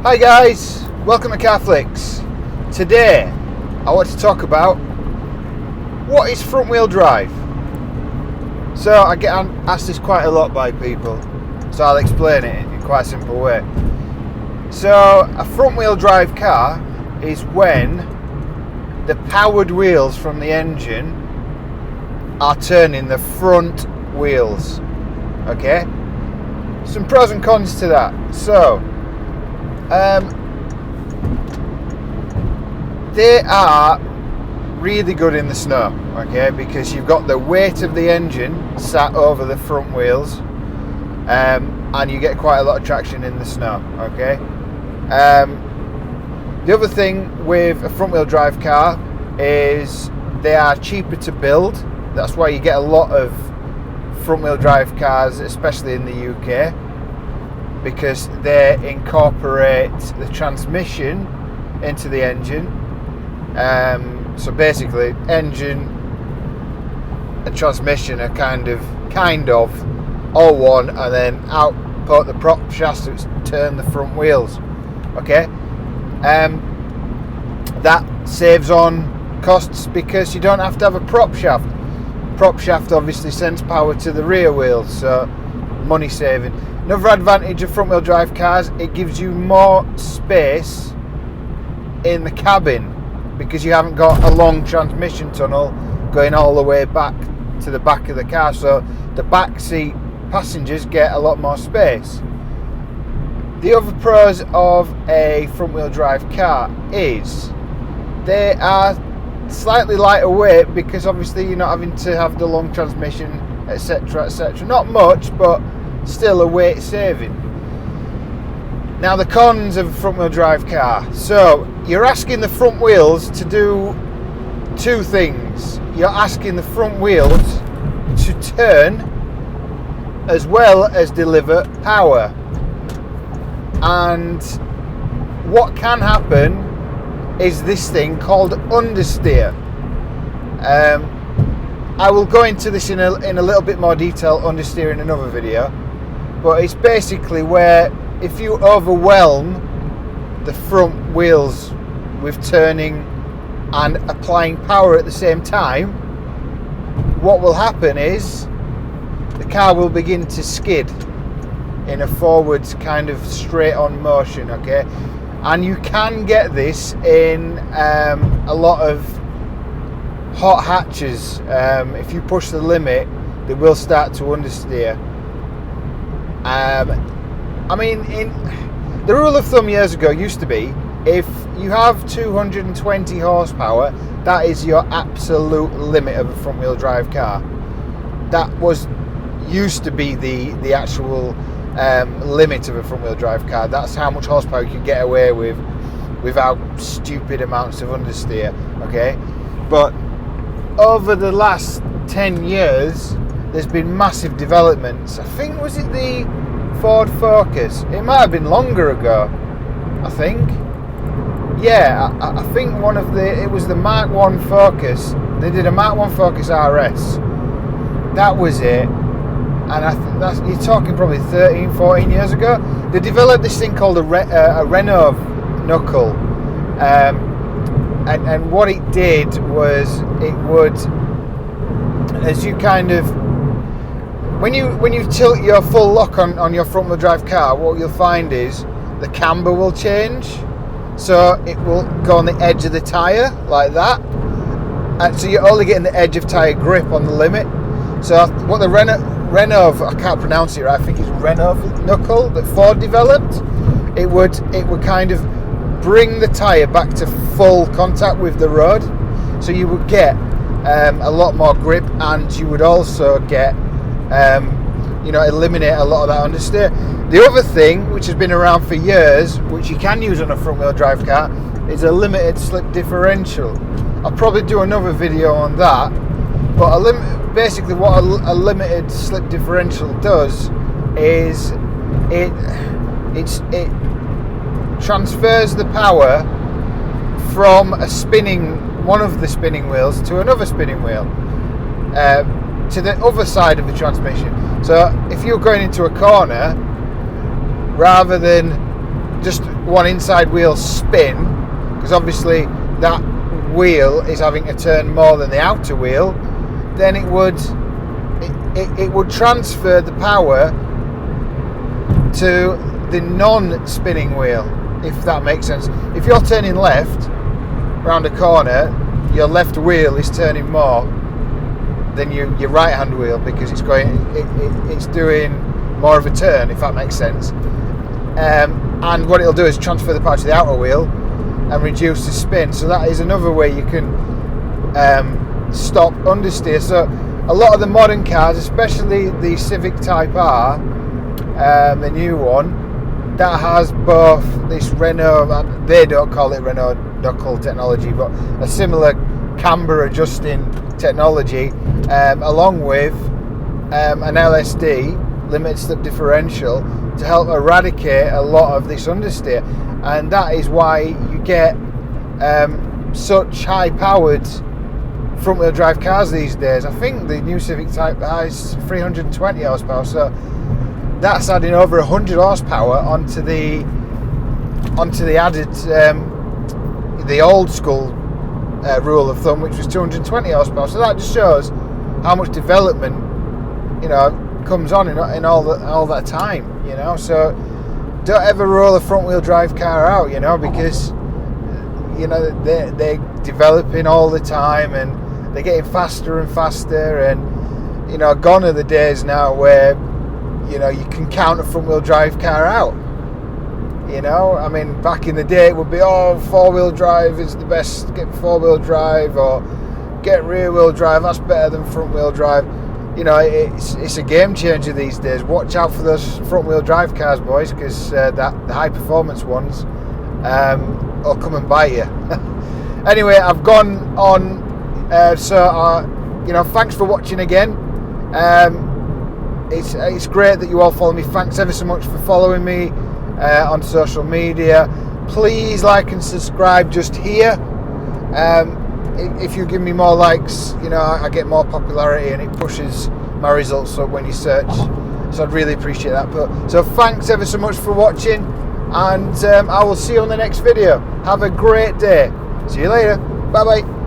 Hi guys, welcome to Carflix. Today I want to talk about what is front wheel drive. So I get asked this quite a lot by people, so I'll explain it in quite a simple way. So a front wheel drive car is when the powered wheels from the engine are turning the front wheels. Okay? Some pros and cons to that. So they are really good in the snow, okay, because you've got the weight of the engine sat over the front wheels, and you get quite a lot of traction in the snow, okay. The other thing with a front wheel drive car is they are cheaper to build. That's why you get a lot of front wheel drive cars, especially in the UK, because they incorporate the transmission into the engine. So basically, engine and transmission are kind of all one, and then output the prop shaft to turn the front wheels. Okay, that saves on costs because you don't have to have a prop shaft. Prop shaft obviously sends power to the rear wheels, so money saving. Another advantage of front wheel drive cars, it gives you more space in the cabin because you haven't got a long transmission tunnel going all the way back to the back of the car, so the back seat passengers get a lot more space. The other pros of a front wheel drive car is they are slightly lighter weight because obviously you're not having to have the long transmission, etc, etc. Not much, but still a weight saving. Now the cons of a front wheel drive car. So you're asking the front wheels to do two things. You're asking the front wheels to turn as well as deliver power. And what can happen is this thing called understeer. I will go into this in a little bit more detail, understeer, in another video. But it's basically where if you overwhelm the front wheels with turning and applying power at the same time, what will happen is the car will begin to skid in a forwards kind of straight on motion, okay? And you can get this in a lot of hot hatches. If you push the limit, they will start to understeer. I mean, the rule of thumb years ago used to be if you have 220 horsepower, that is your absolute limit of a front wheel drive car. That used to be the actual limit of a front wheel drive car. That's how much horsepower you could get away with without stupid amounts of understeer, okay? But over the last 10 years, there's been massive developments. I think, was it the Ford Focus? It might have been longer ago, I think. Yeah, I think it was the Mark 1 Focus. They did a Mark 1 Focus RS. That was it. And you're talking probably 13, 14 years ago. They developed this thing called a Renault knuckle. And what it did was it would, as you kind of, when you tilt your full lock on your front wheel drive car, what you'll find is the camber will change, so it will go on the edge of the tyre like that, and so you're only getting the edge of tyre grip on the limit. So what the Renault, I can't pronounce it right, I think it's Renault knuckle that Ford developed, it would kind of bring the tyre back to full contact with the road, so you would get a lot more grip, and you would also get eliminate a lot of that understeer. The other thing, which has been around for years, which you can use on a front wheel drive car, is a limited slip differential. I'll probably do another video on that, but basically what a limited slip differential does is it transfers the power from one of the spinning wheels to another spinning wheel, to the other side of the transmission. So if you're going into a corner, rather than just one inside wheel spin, because obviously that wheel is having to turn more than the outer wheel, then it would transfer the power to the non-spinning wheel, if that makes sense. If you're turning left round a corner, your left wheel is turning more than your right hand wheel, because it's doing more of a turn, if that makes sense. And what it'll do is transfer the power to the outer wheel and reduce the spin. So that is another way you can stop understeer. So a lot of the modern cars, especially the Civic Type R, the new one, that has both this Renault, they don't call it Renault knuckle technology, but a similar camber adjusting technology, along with an LSD, limited slip differential, to help eradicate a lot of this understeer. And that is why you get such high powered front wheel drive cars these days. I think the new Civic Type R is 320 horsepower, so that's adding over 100 horsepower onto the added the old school rule of thumb, which was 220 horsepower. So that just shows how much development, you know, comes on in all that time, you know. So don't ever roll a front wheel drive car out, you know, because you know they're developing all the time and they're getting faster and faster, and you know, gone are the days now where, you know, you can count a front wheel drive car out. You know, I mean, back in the day it would be, oh, 4-wheel drive is the best, get 4-wheel drive, or get rear wheel drive, that's better than front wheel drive. You know, it's a game changer these days. Watch out for those front wheel drive cars, boys, because the high performance ones will come and bite you. Anyway, I've gone on, you know, thanks for watching again. It's great that you all follow me. Thanks ever so much for following me on social media. Please like and subscribe just here. If you give me more likes, you know, I get more popularity and it pushes my results up when you search. So I'd really appreciate that. So thanks ever so much for watching, and I will see you on the next video. Have a great day. See you later. Bye bye.